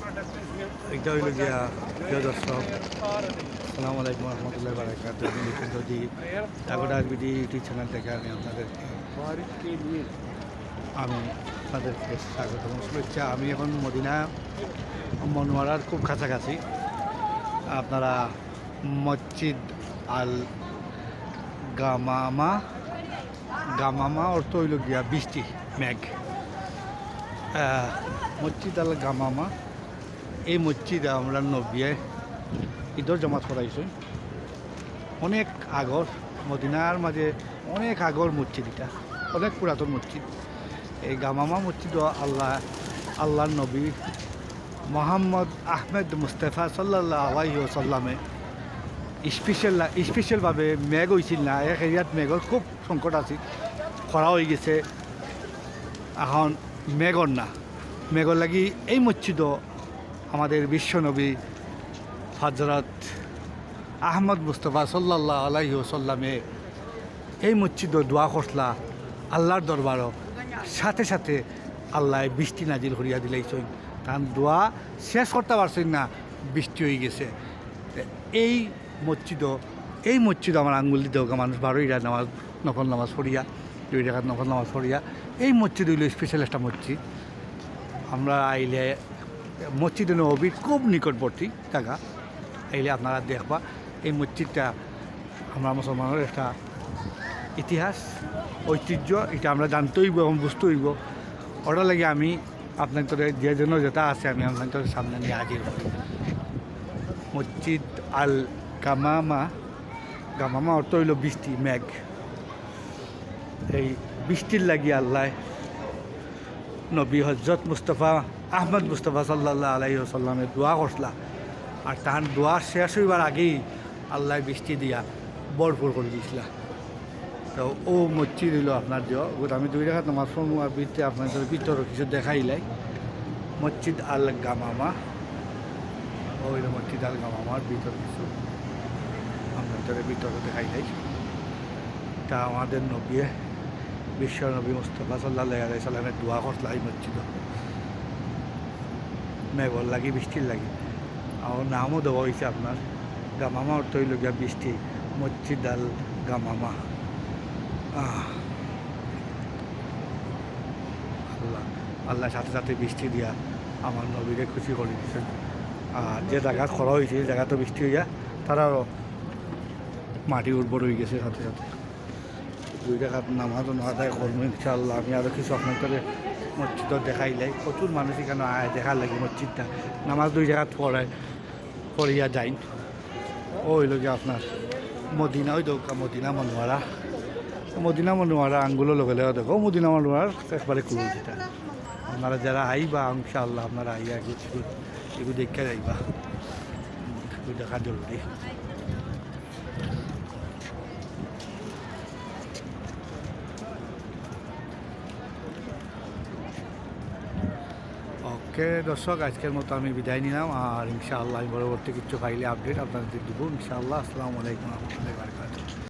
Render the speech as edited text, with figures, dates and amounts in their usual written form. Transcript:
এটা হইল গিয়া প্রিয় দর্শক, আসসালামু আলাইকুম রহমতুল্লাহ বারাকাতুহু। যদি টাকোডাক বিডি ইউটিউব চ্যানেল থেকে আমি আপনাদেরকে স্বাগত এবং শুভেচ্ছা। আমি এখন মদিনা মনোয়ারার খুব কাছাকাছি। আপনারা মসজিদ আল গামামা, গামামা অর্থ হইল গিয়া বৃষ্টি, মেঘ। মসজিদ আল গামামা, এই মসজিদে আমরা নবিয়ে ঈদর জমাত করাইছি অনেক আগর, মদিনার মাঝে অনেক আগর মসজিদ, এটা অনেক পুরাতন মসজিদ। এই গামামা মসজিদ আল্লাহর নবী মোহাম্মদ আহমেদ মুস্তাফা সাল্লাল্লাহু আলাইহি ওয়াসাল্লামে স্পেশালভাবে মেঘ হয়েছিল না, এক এরিয়াত মেঘর খুব সংকট আছে, খরা হয়ে গেছে, এখন মেঘর না, মেঘর লাগি এই মসজিদও আমাদের বিশ্বনবী হযরত আহমদ মুস্তাফা সাল্লাল্লাহু আলাইহি ওয়াসাল্লামে এই মসজিদও দোয়া করলা আল্লাহর দরবারও, সাথে সাথে আল্লাহ বৃষ্টি নাজিল করিয়া দিলাইছেন। তার দোয়া শেষ করতে পারছেন না, বৃষ্টি হয়ে গেছে। এই মসজিদ আমার আঙ্গুল দিতে হোক, মানুষ 12 নামাজ, নফল নামাজ পড়িয়া, 2 রাকাত নফল নামাজ পড়িয়া, এই মসজিদ হইল স্পেশাল একটা মসজিদ। আমরা আইলে মসজিদে নববীর খুব নিকটবর্তী জায়গা, আইলে আপনারা দেখবা এই মসজিদটা আমরা মুসলমানের একটা ইতিহাস, ঐতিহ্য, এটা আমরা জানতে হইব এবং বুঝতে হইব। ওটা লাগে আমি আপনাদের যে জন্য যেটা আছে আমি আপনাদের সামনে নিয়ে হাজির হই। মসজিদ আল গামামা, গামামা অর্থ হইল বৃষ্টি, মেঘ। এই বৃষ্টির লাগি আল্লাহ নবী হযরত মুস্তাফা আহমদ মুস্তাফা সাল্লাল্লাহু আলাইহি ওয়াসাল্লামের দোয়া করলা, আর তার দোয়া শেষ হইবার আগেই আল্লাহ বৃষ্টি দিয়া ভরপুর করে দিয়েছিল। তো ও মসজিদ হইল আপনার দিও, আমি 2 রাকাত নামাজ পড়ব, আর ভিতরে আপনাদের ভিতরে কিছু দেখাইলাই। মসজিদ আল গামামা, ওই মসজিদ আল গামামার ভিতর কিছু আপনাদের ভিতরে দেখাইলাই। তা আমাদের নবী বিশ্ব নবী মুস্তাফা সাল্লাল্লাহু আলাইহি সাল্লামের দোয়া করলা এই মসজিদ মেঘর লাগি, বৃষ্টির লাগি। আর নামও দেওয়া হয়েছে আপনার গামামা, অর্থ হইল গিয়া বৃষ্টি, মসজিদ আল গামামা। আল্লাহ সাথে সাথে বৃষ্টি দিয়া আমার নবীরে খুশি করে দিয়েছেন। আর যে জায়গা খরা হয়েছে এই জায়গা তো বৃষ্টি হইয়া তারাও মাটি উর্বর হয়ে গেছে সাথে সাথে। 2 রাকাত নামাজও না আদায় করবো ইনশাআল্লাহ। আমি আরও কিছু আপনাদের মসজিদও দেখাইলাই, প্রচুর মানুষ এখানে আয় দেখার লাগে মসজিদটা। নামাজ 2 রাকাত পড়িয়া যাই। ও হইল গিয়ে আপনার মদিনা, ওই দৌকা মদিনা মনোয়ারা আঙ্গুলো লগে লগে দেখো মদিনা মনোয়ারার একবারে ক্লোজ। এটা আপনারা যারা আইবা ইনশাআল্লাহ আপনারা আইয়া এগুলো দেখে যাইবা, দেখা জরুরি। ওকে দর্শক, আজকের মতো আমি বিদায় নিলাম, আর ইনশাআল্লাহ আমি পরবর্তী কিছু পাইলে আপডেট আপনাদের দেবো ইনশাআল্লাহ। আসসালামু আলাইকুম রহমতুল্লাহি ওয়া বারাকাতুহু।